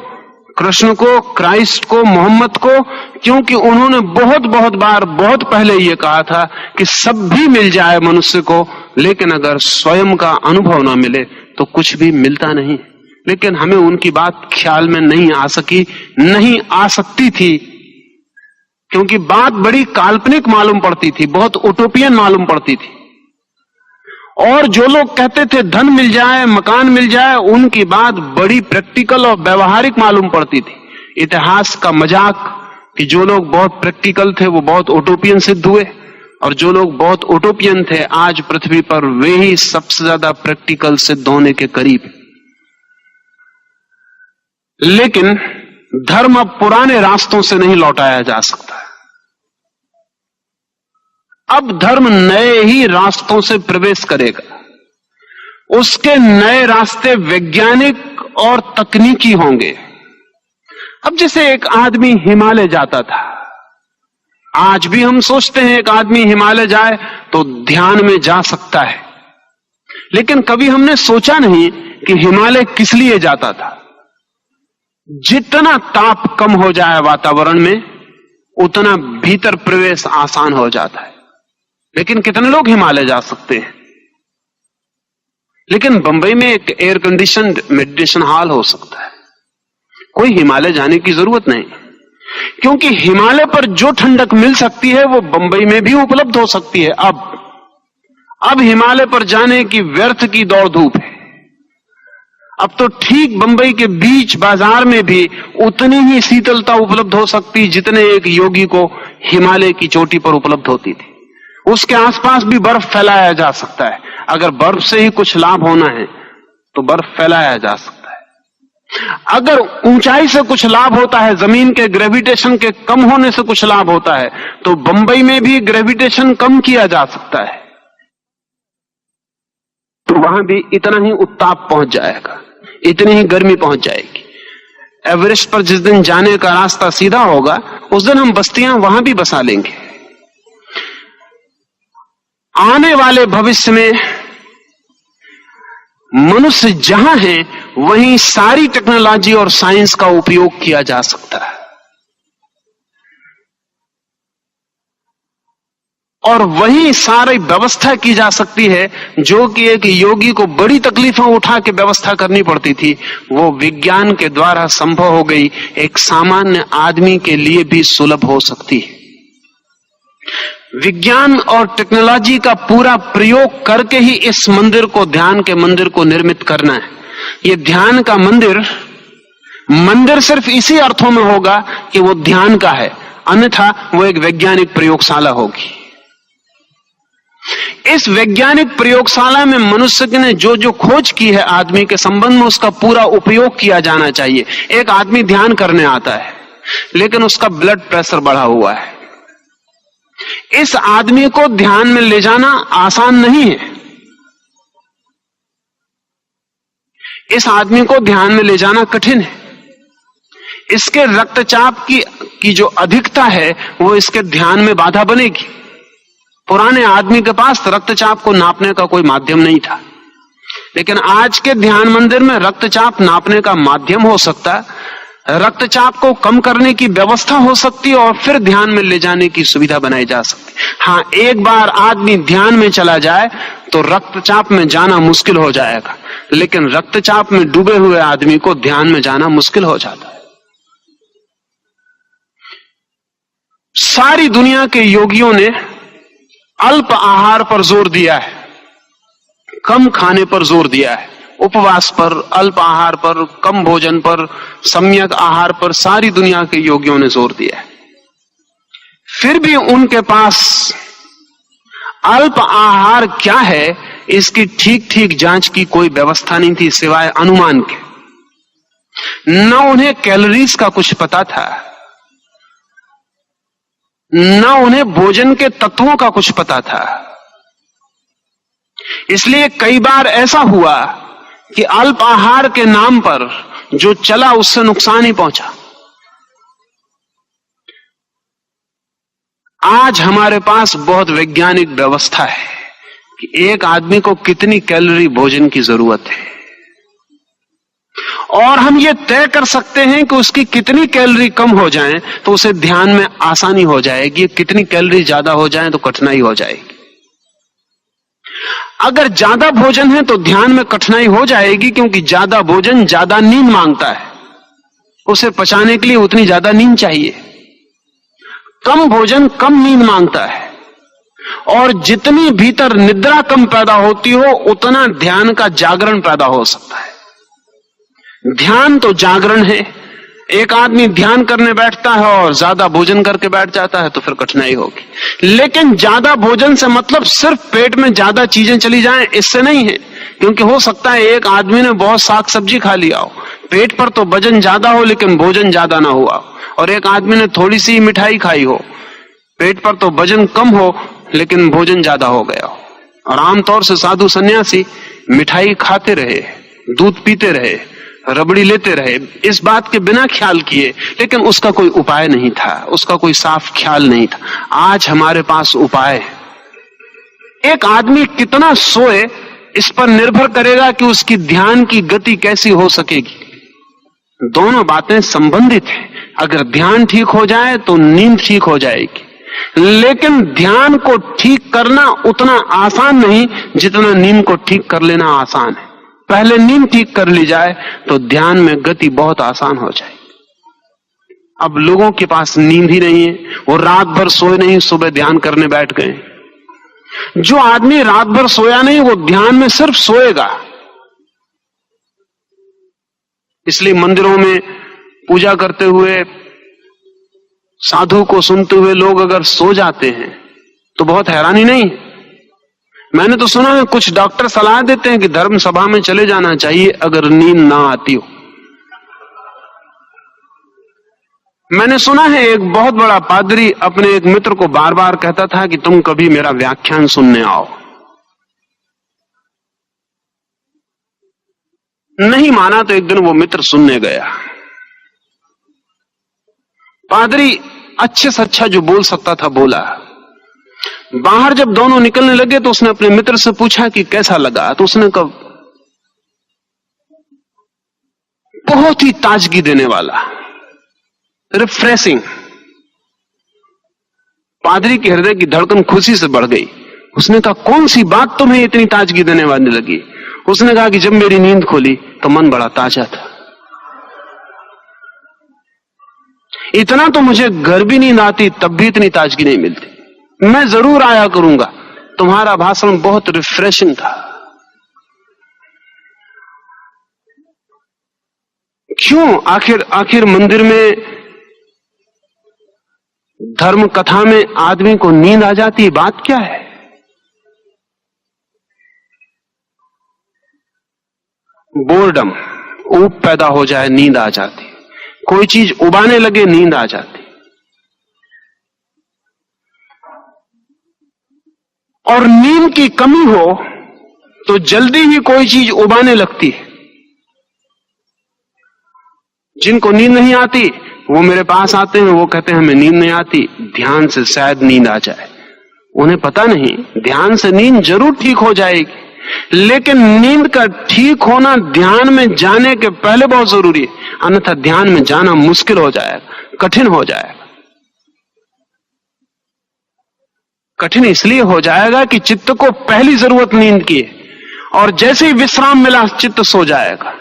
कृष्ण को, क्राइस्ट को, मोहम्मद को, क्योंकि उन्होंने बहुत बहुत बार, बहुत पहले ये कहा था कि सब भी मिल जाए मनुष्य को, लेकिन अगर स्वयं का अनुभव ना मिले तो कुछ भी मिलता नहीं। लेकिन हमें उनकी बात ख्याल में नहीं आ सकी, नहीं आ सकती थी, क्योंकि बात बड़ी काल्पनिक मालूम पड़ती थी, बहुत उटोपियन मालूम पड़ती थी। और जो लोग कहते थे धन मिल जाए, मकान मिल जाए, उनकी बात बड़ी प्रैक्टिकल और व्यवहारिक मालूम पड़ती थी। इतिहास का मजाक कि जो लोग बहुत प्रैक्टिकल थे वो बहुत उटोपियन सिद्ध हुए, और जो लोग बहुत उटोपियन थे आज पृथ्वी पर वे ही सबसे ज्यादा प्रैक्टिकल सिद्ध होने के करीब। लेकिन धर्म अब पुराने रास्तों से नहीं लौटाया जा सकता। अब धर्म नए ही रास्तों से प्रवेश करेगा। उसके नए रास्ते वैज्ञानिक और तकनीकी होंगे। अब जैसे एक आदमी हिमालय जाता था, आज भी हम सोचते हैं एक आदमी हिमालय जाए तो ध्यान में जा सकता है, लेकिन कभी हमने सोचा नहीं कि हिमालय किस लिए जाता था। जितना ताप कम हो जाए वातावरण में, उतना भीतर प्रवेश आसान हो जाता है। लेकिन कितने लोग हिमालय जा सकते हैं? लेकिन बंबई में एक एयर कंडीशनड मेडिटेशन हॉल हो सकता है। कोई हिमालय जाने की जरूरत नहीं, क्योंकि हिमालय पर जो ठंडक मिल सकती है वो बंबई में भी उपलब्ध हो सकती है। अब हिमालय पर जाने की व्यर्थ की दौड़ धूप है। अब तो ठीक बंबई के बीच बाजार में भी उतनी ही शीतलता उपलब्ध हो सकती जितने एक योगी को हिमालय की चोटी पर उपलब्ध होती थी। उसके आसपास भी बर्फ फैलाया जा सकता है। अगर बर्फ से ही कुछ लाभ होना है तो बर्फ फैलाया जा सकता है। अगर ऊंचाई से कुछ लाभ होता है, जमीन के ग्रेविटेशन के कम होने से कुछ लाभ होता है, तो बंबई में भी ग्रेविटेशन कम किया जा सकता है, तो वहां भी इतना ही उत्ताप पहुंच जाएगा, इतनी ही गर्मी पहुंच जाएगी। एवरेस्ट पर जिस दिन जाने का रास्ता सीधा होगा, उस दिन हम बस्तियां वहां भी बसा लेंगे। आने वाले भविष्य में मनुष्य जहां है वहीं सारी टेक्नोलॉजी और साइंस का उपयोग किया जा सकता है, और वही सारी व्यवस्था की जा सकती है जो कि एक योगी को बड़ी तकलीफें उठा के व्यवस्था करनी पड़ती थी, वो विज्ञान के द्वारा संभव हो गई, एक सामान्य आदमी के लिए भी सुलभ हो सकती है। विज्ञान और टेक्नोलॉजी का पूरा प्रयोग करके ही इस मंदिर को, ध्यान के मंदिर को निर्मित करना है। ये ध्यान का मंदिर सिर्फ इसी अर्थों में होगा कि वो ध्यान का है, अन्यथा वो एक वैज्ञानिक प्रयोगशाला होगी। इस वैज्ञानिक प्रयोगशाला में मनुष्य ने जो जो खोज की है आदमी के संबंध में, उसका पूरा उपयोग किया जाना चाहिए। एक आदमी ध्यान करने आता है लेकिन उसका ब्लड प्रेशर बढ़ा हुआ है, इस आदमी को ध्यान में ले जाना आसान नहीं है। इस आदमी को ध्यान में ले जाना कठिन है। इसके रक्तचाप की जो अधिकता है वो इसके ध्यान में बाधा बनेगी। पुराने आदमी के पास रक्तचाप को नापने का कोई माध्यम नहीं था, लेकिन आज के ध्यान मंदिर में रक्तचाप नापने का माध्यम हो सकता है, रक्तचाप को कम करने की व्यवस्था हो सकती है और फिर ध्यान में ले जाने की सुविधा बनाई जा सकती है। हाँ, एक बार आदमी ध्यान में चला जाए तो रक्तचाप में जाना मुश्किल हो जाएगा, लेकिन रक्तचाप में डूबे हुए आदमी को ध्यान में जाना मुश्किल हो जाता है। सारी दुनिया के योगियों ने अल्प आहार पर जोर दिया है, कम खाने पर जोर दिया है, उपवास पर, अल्प आहार पर, कम भोजन पर, सम्यक आहार पर सारी दुनिया के योगियों ने जोर दिया है। फिर भी उनके पास अल्प आहार क्या है इसकी ठीक ठीक जांच की कोई व्यवस्था नहीं थी सिवाय अनुमान के। न उन्हें कैलोरीज का कुछ पता था, न उन्हें भोजन के तत्वों का कुछ पता था। इसलिए कई बार ऐसा हुआ कि अल्प आहार के नाम पर जो चला उससे नुकसान ही पहुंचा। आज हमारे पास बहुत वैज्ञानिक व्यवस्था है कि एक आदमी को कितनी कैलोरी भोजन की जरूरत है, और हम ये तय कर सकते हैं कि उसकी कितनी कैलोरी कम हो जाए तो उसे ध्यान में आसानी हो जाएगी, कितनी कैलोरी ज्यादा हो जाए तो कठिनाई हो जाएगी। अगर ज्यादा भोजन है तो ध्यान में कठिनाई हो जाएगी, क्योंकि ज्यादा भोजन ज्यादा नींद मांगता है, उसे पचाने के लिए उतनी ज्यादा नींद चाहिए। कम भोजन कम नींद मांगता है, और जितनी भीतर निद्रा कम पैदा होती हो उतना ध्यान का जागरण पैदा हो सकता है। ध्यान तो जागरण है। एक आदमी ध्यान करने बैठता है और ज्यादा भोजन करके बैठ जाता है तो फिर कठिनाई होगी। लेकिन ज्यादा भोजन से मतलब सिर्फ पेट में ज्यादा चीजें चली जाएं इससे नहीं है, क्योंकि हो सकता है एक आदमी ने बहुत साग सब्जी खा लिया हो, पेट पर तो वजन ज्यादा हो लेकिन भोजन ज्यादा ना हुआ, और एक आदमी ने थोड़ी सी मिठाई खाई हो, पेट पर तो वजन कम हो लेकिन भोजन ज्यादा हो गया हो। और आमतौर से साधु सन्यासी मिठाई खाते रहे, दूध पीते रहे, रबड़ी लेते रहे, इस बात के बिना ख्याल किए, लेकिन उसका कोई उपाय नहीं था, उसका कोई साफ ख्याल नहीं था। आज हमारे पास उपाय है। एक आदमी कितना सोए इस पर निर्भर करेगा कि उसकी ध्यान की गति कैसी हो सकेगी। दोनों बातें संबंधित हैं। अगर ध्यान ठीक हो जाए तो नींद ठीक हो जाएगी, लेकिन ध्यान को ठीक करना उतना आसान नहीं जितना नींद को ठीक कर लेना आसान है। पहले नींद ठीक कर ली जाए तो ध्यान में गति बहुत आसान हो जाएगी। अब लोगों के पास नींद ही नहीं है, वो रात भर सोए नहीं, सुबह ध्यान करने बैठ गए। जो आदमी रात भर सोया नहीं वो ध्यान में सिर्फ सोएगा। इसलिए मंदिरों में पूजा करते हुए, साधु को सुनते हुए लोग अगर सो जाते हैं तो बहुत हैरानी नहीं। मैंने तो सुना है कुछ डॉक्टर सलाह देते हैं कि धर्म सभा में चले जाना चाहिए अगर नींद ना आती हो। मैंने सुना है एक बहुत बड़ा पादरी अपने एक मित्र को बार बार कहता था कि तुम कभी मेरा व्याख्यान सुनने आओ। नहीं माना तो एक दिन वो मित्र सुनने गया। पादरी अच्छे से अच्छा जो बोल सकता था बोला। बाहर जब दोनों निकलने लगे तो उसने अपने मित्र से पूछा कि कैसा लगा, तो उसने कहा बहुत ही ताजगी देने वाला, रिफ्रेशिंग। पादरी के हृदय की धड़कन खुशी से बढ़ गई। उसने कहा कौन सी बात तुम्हें इतनी ताजगी देने वाली लगी? उसने कहा कि जब मेरी नींद खोली तो मन बड़ा ताजा था। इतना तो मुझे घर भी नींद आती तब भी इतनी ताजगी नहीं मिलती। मैं जरूर आया करूंगा, तुम्हारा भाषण बहुत रिफ्रेशिंग था। क्यों? आखिर मंदिर में धर्म कथा में आदमी को नींद आ जाती है, बात क्या है? बोर्डम, ऊब पैदा हो जाए, नींद आ जाती। कोई चीज उबाने लगे, नींद आ जाती। और नींद की कमी हो तो जल्दी ही कोई चीज उबाने लगती है। जिनको नींद नहीं आती वो मेरे पास आते हैं, वो कहते हैं हमें नींद नहीं आती, ध्यान से शायद नींद आ जाए। उन्हें पता नहीं, ध्यान से नींद जरूर ठीक हो जाएगी, लेकिन नींद का ठीक होना ध्यान में जाने के पहले बहुत जरूरी है, अन्यथा ध्यान में जाना मुश्किल हो जाएगा, कठिन हो जाएगा। कठिन इसलिए हो जाएगा कि चित्त को पहली जरूरत नींद की है, और जैसे ही विश्राम मिला चित्त सो जाएगा।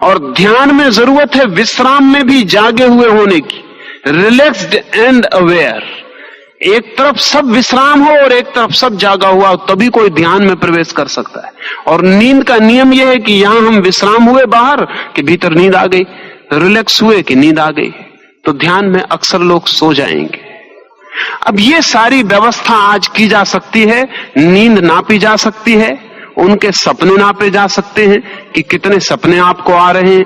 और ध्यान में जरूरत है विश्राम में भी जागे हुए होने की, रिलैक्स्ड एंड अवेयर। एक तरफ सब विश्राम हो और एक तरफ सब जागा हुआ हो, तभी कोई ध्यान में प्रवेश कर सकता है। और नींद का नियम यह है कि यहां हम विश्राम हुए बाहर कि भीतर नींद आ गई, रिलैक्स हुए कि नींद आ गई, तो ध्यान में अक्सर लोग सो जाएंगे। अब ये सारी व्यवस्था आज की जा सकती है, नींद नापी जा सकती है, उनके सपने नापे जा सकते हैं कि कितने सपने आपको आ रहे हैं।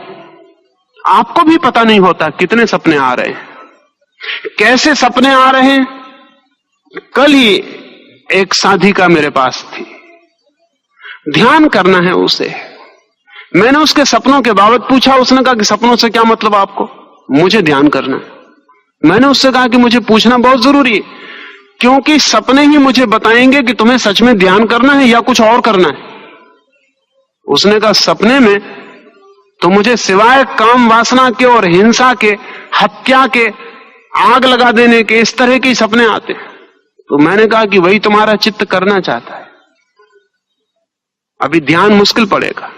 आपको भी पता नहीं होता कितने सपने आ रहे हैं, कैसे सपने आ रहे हैं। कल ही एक साधिका मेरे पास थी, ध्यान करना है उसे। मैंने उसके सपनों के बाबत पूछा, उसने कहा कि सपनों से क्या मतलब आपको? मुझे ध्यान करना है। मैंने उससे कहा कि मुझे पूछना बहुत जरूरी है, क्योंकि सपने ही मुझे बताएंगे कि तुम्हें सच में ध्यान करना है या कुछ और करना है। उसने कहा सपने में तो मुझे सिवाय काम वासना के और हिंसा के, हत्या के, आग लगा देने के, इस तरह के सपने आते हैं। तो मैंने कहा कि वही तुम्हारा चित्त करना चाहता है। अभी ध्यान मुश्किल पड़ेगा,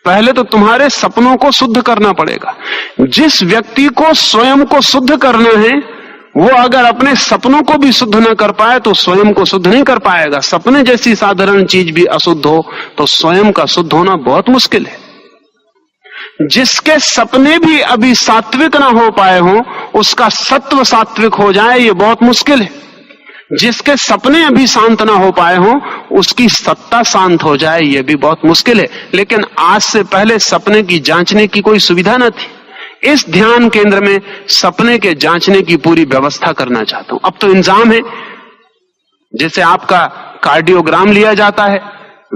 पहले तो तुम्हारे सपनों को शुद्ध करना पड़ेगा। जिस व्यक्ति को स्वयं को शुद्ध करना है वो अगर अपने सपनों को भी शुद्ध न कर पाए तो स्वयं को शुद्ध नहीं कर पाएगा। सपने जैसी साधारण चीज भी अशुद्ध हो तो स्वयं का शुद्ध होना बहुत मुश्किल है। जिसके सपने भी अभी सात्विक ना हो पाए हो उसका सत्व सात्विक हो जाए ये बहुत मुश्किल है। जिसके सपने अभी शांत ना हो पाए हो उसकी सत्ता शांत हो जाए ये भी बहुत मुश्किल है। लेकिन आज से पहले सपने की जांचने की कोई सुविधा न थी। इस ध्यान केंद्र में सपने के जांचने की पूरी व्यवस्था करना चाहता हूं। अब तो इंतजाम है, जैसे आपका कार्डियोग्राम लिया जाता है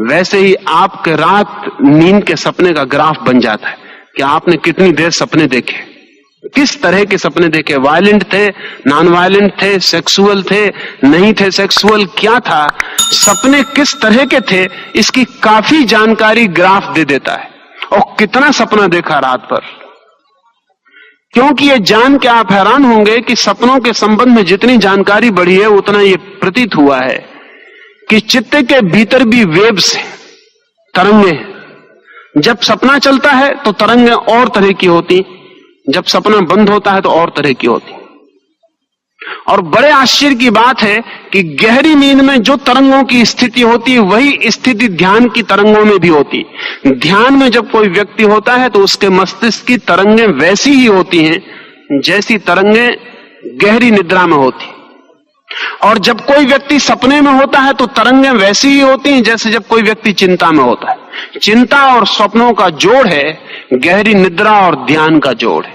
वैसे ही आपके रात नींद के सपने का ग्राफ बन जाता है कि आपने कितनी देर सपने देखे, किस तरह के सपने देखे, वायलेंट थे, नॉन वायलेंट थे, सेक्सुअल थे, नहीं थे सेक्सुअल, क्या था, सपने किस तरह के थे, इसकी काफी जानकारी ग्राफ दे देता है। और कितना सपना देखा रात भर, क्योंकि ये जान के आप हैरान होंगे कि सपनों के संबंध में जितनी जानकारी बढ़ी है उतना ये प्रतीत हुआ है कि चित्त के भीतर भी वेव्स हैं, तरंगे। जब सपना चलता है तो तरंगे और तरह की होती, जब सपना बंद होता है तो और तरह की होती। और बड़े आश्चर्य की बात है कि गहरी नींद में जो तरंगों की स्थिति होती है वही स्थिति ध्यान की तरंगों में भी होती। ध्यान में जब कोई व्यक्ति होता है तो उसके मस्तिष्क की तरंगें वैसी ही होती हैं जैसी तरंगें गहरी निद्रा में होती। और जब कोई व्यक्ति सपने में होता है तो तरंगें वैसी ही होती हैं जैसे जब कोई व्यक्ति चिंता में होता है। चिंता और स्वप्नों का जोड़ है गहरी निद्रा और ध्यान का जोड़ है।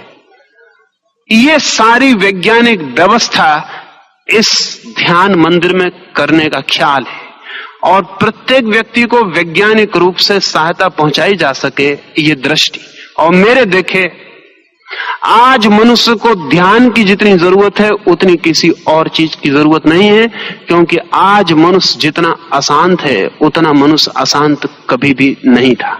ये सारी वैज्ञानिक व्यवस्था इस ध्यान मंदिर में करने का ख्याल है और प्रत्येक व्यक्ति को वैज्ञानिक रूप से सहायता पहुंचाई जा सके ये दृष्टि। और मेरे देखे आज मनुष्य को ध्यान की जितनी जरूरत है उतनी किसी और चीज की जरूरत नहीं है, क्योंकि आज मनुष्य जितना अशांत है उतना मनुष्य अशांत कभी भी नहीं था।